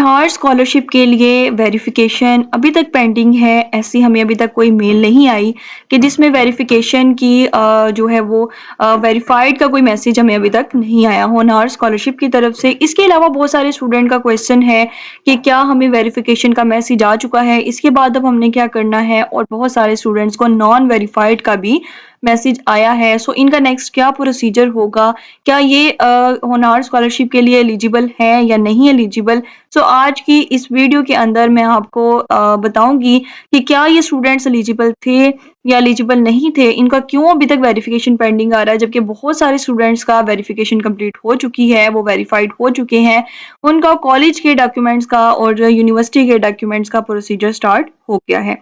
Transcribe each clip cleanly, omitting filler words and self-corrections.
होनहार स्कॉलरशिप के लिए वेरिफिकेशन अभी तक पेंडिंग है। ऐसी हमें अभी तक कोई मेल नहीं आई कि जिसमें वेरिफिकेशन की जो है वो वेरीफाइड का कोई मैसेज हमें अभी तक नहीं आया होनहार स्कॉलरशिप की तरफ से। इसके अलावा बहुत सारे स्टूडेंट का क्वेश्चन है कि क्या हमें वेरिफिकेशन का मैसेज आ चुका है, इसके बाद अब हमने क्या करना है, और बहुत सारे स्टूडेंट्स को नॉन वेरीफाइड का भी मैसेज आया है। सो इनका नेक्स्ट क्या प्रोसीजर होगा, क्या ये होनहार स्कॉलरशिप के लिए एलिजिबल है या नहीं एलिजिबल। सो आज की इस वीडियो के अंदर मैं आपको बताऊंगी कि क्या ये स्टूडेंट्स एलिजिबल थे या एलिजिबल नहीं थे, इनका क्यों अभी तक वेरिफिकेशन पेंडिंग आ रहा है, जबकि बहुत सारे स्टूडेंट्स का वेरिफिकेशन कंप्लीट हो चुकी है, वो वेरीफाइड हो चुके हैं, उनका कॉलेज के डॉक्यूमेंट्स का और यूनिवर्सिटी के डॉक्यूमेंट्स का प्रोसीजर स्टार्ट हो गया है।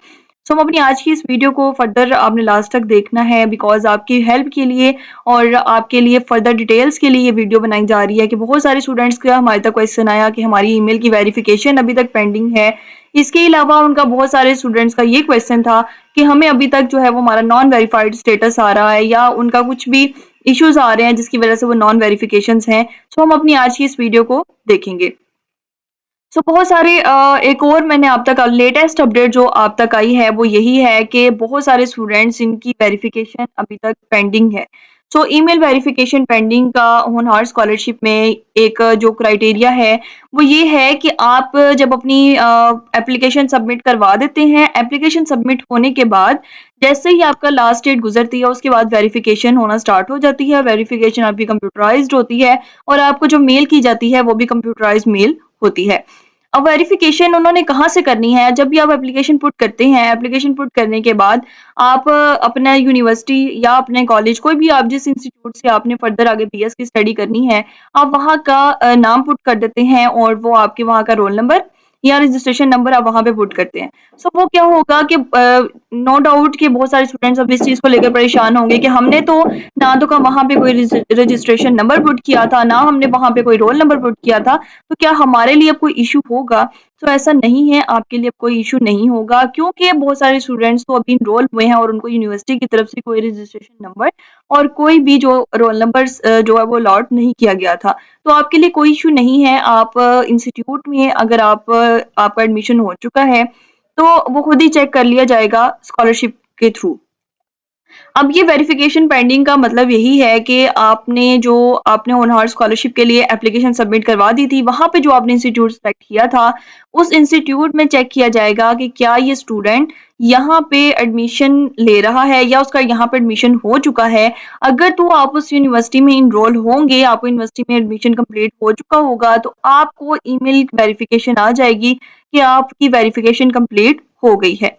सो हम अपनी आज की इस वीडियो को फर्दर आपने लास्ट तक देखना है, बिकॉज आपकी हेल्प के लिए और आपके लिए फर्दर डिटेल्स के लिए ये वीडियो बनाई जा रही है कि बहुत सारे स्टूडेंट्स का हमारे तक क्वेश्चन आया कि हमारी ईमेल की वेरिफिकेशन अभी तक पेंडिंग है। इसके अलावा उनका बहुत सारे स्टूडेंट्स का ये क्वेश्चन था कि हमें अभी तक जो है वो हमारा नॉन वेरीफाइड स्टेटस आ रहा है या उनका कुछ भी इश्यूज आ रहे हैं जिसकी वजह से वो नॉन वेरिफिकेशन हैं। सो हम अपनी आज की इस वीडियो को देखेंगे। सो बहुत सारे एक और मैंने आप तक लेटेस्ट अपडेट जो आप तक आई है वो यही है कि बहुत सारे स्टूडेंट्स इनकी वेरिफिकेशन अभी तक पेंडिंग है। सो ईमेल वेरिफिकेशन पेंडिंग का होनहार स्कॉलरशिप में एक जो क्राइटेरिया है वो ये है कि आप जब अपनी एप्लीकेशन सबमिट करवा देते हैं, एप्लीकेशन सबमिट होने के बाद जैसे ही आपका लास्ट डेट गुजरती है उसके बाद वेरिफिकेशन होना स्टार्ट हो जाती है। वेरिफिकेशन आपकी कंप्यूटराइज्ड होती है और आपको जो मेल की जाती है वो भी कंप्यूटराइज्ड मेल होती है। अब वेरिफिकेशन उन्होंने कहाँ से करनी है, जब भी आप एप्लीकेशन पुट करते हैं, एप्लीकेशन पुट करने के बाद आप अपना यूनिवर्सिटी या अपने कॉलेज, कोई भी आप जिस इंस्टीट्यूट से आपने फर्दर आगे बीएस की स्टडी करनी है, आप वहाँ का नाम पुट कर देते हैं और वो आपके वहाँ का रोल नंबर या रजिस्ट्रेशन नंबर आप वहाँ पे पुट करते हैं। सो वो क्या होगा कि नो डाउट कि बहुत सारे स्टूडेंट्स अब इस चीज़ को लेकर परेशान होंगे कि हमने तो ना तो का वहाँ पे कोई रजिस्ट्रेशन नंबर पुट किया था, ना हमने वहाँ पे कोई रोल नंबर पुट किया था, तो क्या हमारे लिए अब कोई इश्यू होगा? तो ऐसा नहीं है, आपके लिए अब कोई इश्यू नहीं होगा, क्योंकि बहुत सारे स्टूडेंट्स तो अभी इनरोल हुए हैं और उनको यूनिवर्सिटी की तरफ से कोई रजिस्ट्रेशन नंबर और कोई भी जो रोल नंबर्स जो है वो अलॉट नहीं किया गया था। तो आपके लिए कोई इश्यू नहीं है। आप इंस्टीट्यूट में अगर आपका एडमिशन हो चुका है, तो वो खुद ही चेक कर लिया जाएगा स्कॉलरशिप के थ्रू। अब ये वेरिफिकेशन पेंडिंग का मतलब यही है कि आपने होनहार स्कॉलरशिप के लिए एप्लीकेशन सबमिट करवा दी थी, वहाँ पे जो आपने इंस्टीट्यूट सेलेक्ट किया था, उस इंस्टीट्यूट में चेक किया जाएगा कि क्या ये स्टूडेंट यहाँ पे एडमिशन ले रहा है या उसका यहाँ पे एडमिशन हो चुका है। अगर तो आप उस यूनिवर्सिटी में इनरोल होंगे, आपको यूनिवर्सिटी में एडमिशन कंप्लीट हो चुका होगा, तो आपको ईमेल वेरिफिकेशन आ जाएगी कि आपकी वेरिफिकेशन कंप्लीट हो गई है।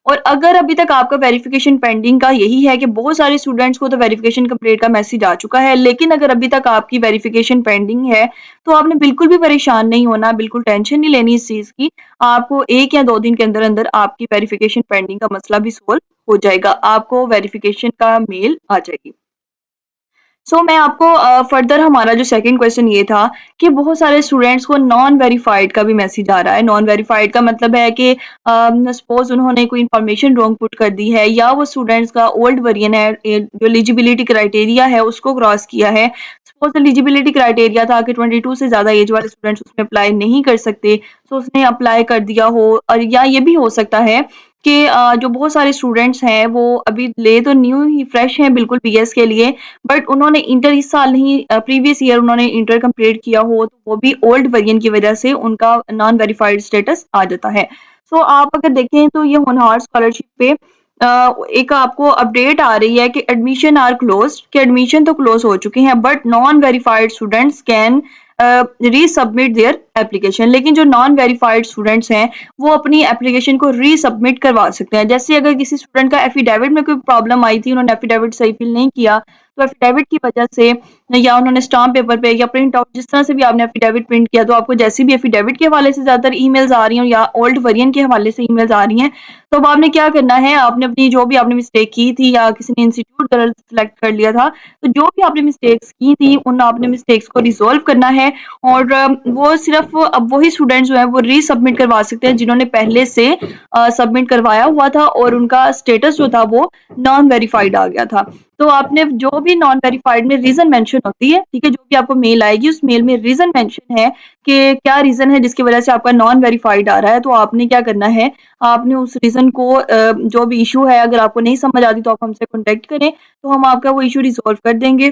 और अगर अभी तक आपका वेरिफिकेशन पेंडिंग का यही है कि बहुत सारे स्टूडेंट्स को तो वेरिफिकेशन कंप्लीट का मैसेज आ चुका है, लेकिन अगर अभी तक आपकी वेरिफिकेशन पेंडिंग है, तो आपने बिल्कुल भी परेशान नहीं होना, बिल्कुल टेंशन नहीं लेनी इस चीज़ की। आपको 1 या 2 दिन के अंदर-अंदर आपकी वेरिफिकेशन पेंडिंग का मसला भी सॉल्व हो जाएगा। आपको वेरिफिकेशन का मेल आ जाएगी। मैं आपको फर्दर हमारा जो सेकंड क्वेश्चन ये था कि बहुत सारे स्टूडेंट्स को नॉन वेरीफाइड का भी मैसेज आ रहा है। नॉन वेरीफाइड का मतलब है कि सपोज उन्होंने कोई इन्फॉर्मेशन रॉन्ग पुट कर दी है या वो स्टूडेंट्स का ओल्ड वर्जन है, जो एलिजिबिलिटी क्राइटेरिया है उसको क्रॉस किया है। सपोज एलिजिबिलिटी क्राइटेरिया था कि 22 से ज़्यादा एज वाले स्टूडेंट्स उसमें अप्लाई नहीं कर सकते, तो उसने अप्लाई कर दिया हो। और या ये भी हो सकता है कि जो बहुत सारे स्टूडेंट्स हैं वो अभी ले तो न्यू ही फ्रेश हैं बिल्कुल बीएस के लिए, बट उन्होंने इंटर इस साल नहीं, प्रीवियस ईयर उन्होंने इंटर कंप्लीट किया हो, तो वो भी ओल्ड वर्जन की वजह से उनका नॉन वेरीफाइड स्टेटस आ जाता है। आप अगर देखें तो ये होनहार स्कॉलरशिप पे एक आपको अपडेट आ रही है कि एडमिशन आर क्लोज्ड, कि एडमिशन तो क्लोज हो चुके हैं but non verified students can resubmit their application. लेकिन जो नॉन वेरीफाइड स्टूडेंट्स हैं वो अपनी एप्लीकेशन को रीसबमिट करवा सकते हैं। जैसे अगर किसी स्टूडेंट का एफिडेविट में कोई प्रॉब्लम आई थी, उन्होंने एफिडेविट सही फिल नहीं किया, तो एफिडेविट की वजह से या उन्होंने स्टाम्प पेपर पे या प्रिंट आउट, जिस तरह से भी आपने एफिडेविट प्रिंट किया, तो आपको जैसी भी एफिडेविट के हवाले से ज़्यादातर ईमेल्स आ रही हैं या ओल्ड वर्जन के हवाले से ईमेल्स आ रही हैं, तो अब आपने क्या करना है, आपने अपनी जो भी आपने मिस्टेक की थी या किसी ने इंस्टीट्यूट गलत सेलेक्ट कर लिया था, तो जो भी आपने मिस्टेक्स की थी उन आपने मिस्टेक्स को रिजॉल्व करना है। और वो सिर्फ अब वही स्टूडेंट्स जो है वो रीसबमिट करवा सकते हैं जिन्होंने पहले से सबमिट करवाया हुआ था और उनका स्टेटस जो था वो नॉन वेरीफाइड आ गया था। तो आपने जो भी भी नॉन वेरिफाइड में रीज़न मेंशन होती है, ठीक है? जो भी आपको मेल आएगी उस मेल में रीज़न मेंशन है कि क्या रीज़न है जिसकी वज़ह से आपका नॉन वेरिफाइड आ रहा है, तो आपने क्या करना है, आपने उस रीज़न को जो भी इश्यू है अगर आपको नहीं समझ आती तो आप हमसे कॉन्टैक्ट करें, तो हम आपका वो इश्यू रिज़ॉल्व कर देंगे।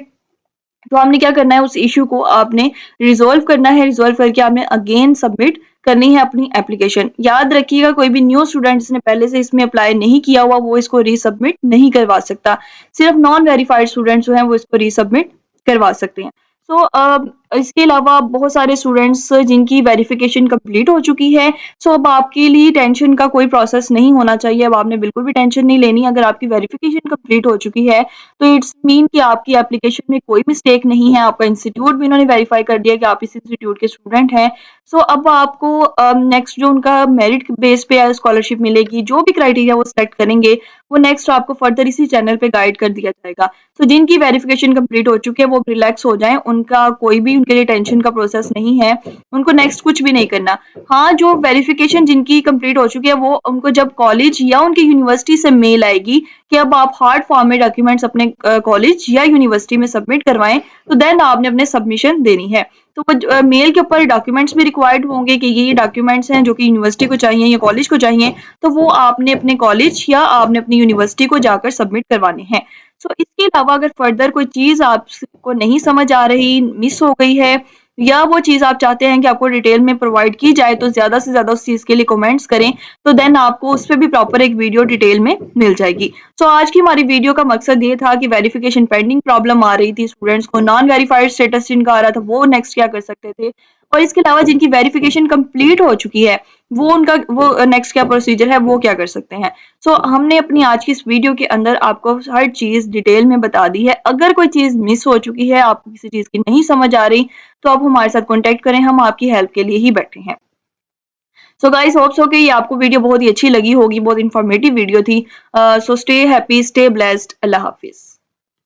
तो आपने क्या करना है, उस इश्यू को आपने रिज़ॉल्व करना है, रिज़ॉल्व करके आपने अगेन सबमिट करनी है अपनी एप्लीकेशन। याद रखिएगा कोई भी न्यू स्टूडेंट जिसने पहले से इसमें अप्लाई नहीं किया हुआ वो इसको रीसबमिट नहीं करवा सकता। सिर्फ नॉन वेरिफाइड स्टूडेंट्स जो हैं वो इसको रीसबमिट करवा सकते हैं। सो इसके अलावा बहुत सारे स्टूडेंट्स जिनकी वेरिफिकेशन कंप्लीट हो चुकी है, सो अब आपके लिए टेंशन का कोई प्रोसेस नहीं होना चाहिए, अब आपने बिल्कुल भी टेंशन नहीं लेनी। अगर आपकी वेरिफिकेशन कंप्लीट हो चुकी है तो इट्स मीन कि आपकी एप्लीकेशन में कोई मिस्टेक नहीं है, आपका इंस्टीट्यूट भी उन्होंने वेरीफाई कर दिया कि आप इस इंस्टीट्यूट के स्टूडेंट हैं। सो अब आपको नेक्स्ट जो उनका मेरिट बेस पे स्कॉलरशिप मिलेगी, जो भी क्राइटेरिया वो सेलेक्ट करेंगे, वो नेक्स्ट आपको फर्दर इसी चैनल पे गाइड कर दिया जाएगा। सो जिनकी वेरिफिकेशन कंप्लीट हो चुकी है वो रिलैक्स हो जाएँ, उनका कोई भी उनके लिए टेंशन का प्रोसेस नहीं है, उनको नेक्स्ट कुछ भी नहीं करना। हाँ, जो वेरिफिकेशन जिनकी कंप्लीट हो चुकी है वो उनको जब कॉलेज या उनकी यूनिवर्सिटी से मेल आएगी कि अब आप हार्ड फॉर्म में डॉक्यूमेंट्स अपने कॉलेज या यूनिवर्सिटी में सबमिट करवाएं, तो देन आपने अपने सबमिशन देनी है। तो वो मेल के ऊपर डॉक्यूमेंट्स भी रिक्वायर्ड होंगे कि ये डॉक्यूमेंट्स हैं जो कि यूनिवर्सिटी को चाहिए या कॉलेज को चाहिए, तो वो आपने अपने कॉलेज या आपने अपनी यूनिवर्सिटी को जाकर सबमिट करवाने हैं। सो इसके अलावा अगर फर्दर कोई चीज़ आपको नहीं समझ आ रही, मिस हो गई है, या वो चीज़ आप चाहते हैं कि आपको डिटेल में प्रोवाइड की जाए, तो ज़्यादा से ज़्यादा उस चीज़ के लिए कमेंट्स करें, तो देन आपको उस पे भी प्रॉपर एक वीडियो डिटेल में मिल जाएगी। सो आज की हमारी वीडियो का मकसद ये था कि वेरिफिकेशन पेंडिंग प्रॉब्लम आ रही थी स्टूडेंट्स को, नॉन वेरिफाइड स्टेटस जिनका आ रहा था वो नेक्स्ट क्या कर सकते थे, और इसके अलावा जिनकी वेरिफिकेशन कंप्लीट हो चुकी है वो नेक्स्ट क्या प्रोसीजर है वो क्या कर सकते हैं। सो हमने अपनी आज की इस वीडियो के अंदर आपको हर चीज़ डिटेल में बता दी है। अगर कोई चीज़ मिस हो चुकी है, आपको किसी चीज़ की नहीं समझ आ रही, तो आप हमारे साथ कॉन्टैक्ट करें, हम आपकी हेल्प के लिए ही बैठे हैं। सो गाइस होप सो कि ये आपको वीडियो बहुत ही अच्छी लगी होगी, बहुत इन्फॉर्मेटिव वीडियो थी। So stay happy, stay blessed, Allah हाफिज़।